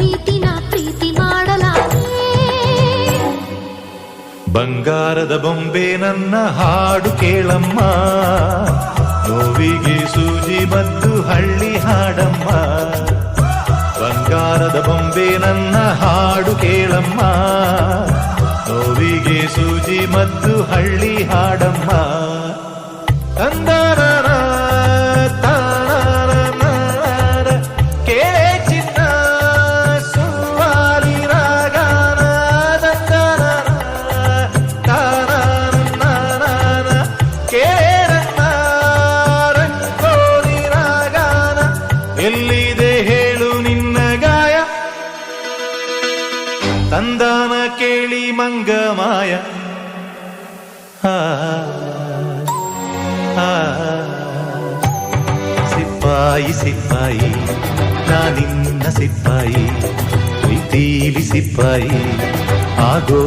ರೀತಿ ನಾ ಪ್ರೀತಿ ಮಾಡಲಾರೆ. ಬಂಗಾರದ ಬೊಂಬೆ ನನ್ನ ಹಾಡು ಕೇಳಮ್ಮ, ನೋವಿಗೆ ಸೂಜಿ ಮದ್ದು ಹಳ್ಳಿ ಹಾಡಮ್ಮ. ಬಂಗಾರದ ಬೊಂಬೆ ನನ್ನ ಹಾಡು ಕೇಳಮ್ಮ, ನೋವಿಗೆ ಸೂಜಿ ಮದ್ದು ಹಳ್ಳಿ ಹಾಡಮ್ಮ. ತಂದನ ಕೇಳೆ ಚಿನ್ನ ಸುವಾಲಿ ರಾಗಾನ, ಕೇರನ್ನ ರಂಗೋಲಿ ರಾಗಾನ. ಎಲ್ಲಿದೆ ಹೇಳು ನಿನ್ನ ಗಾಯ, ತಂದಾನ ಕೇಳಿ ಮಂಗ ಮಾಯ. ಸಿಪಾಯಿ ಸಿಪಾಯಿ ನಾನಿನ್ನ ಸಿಪಾಯಿ, ಪ್ರೀತಿಲಿ ಸಿಪಾಯಿ ಆಗೋ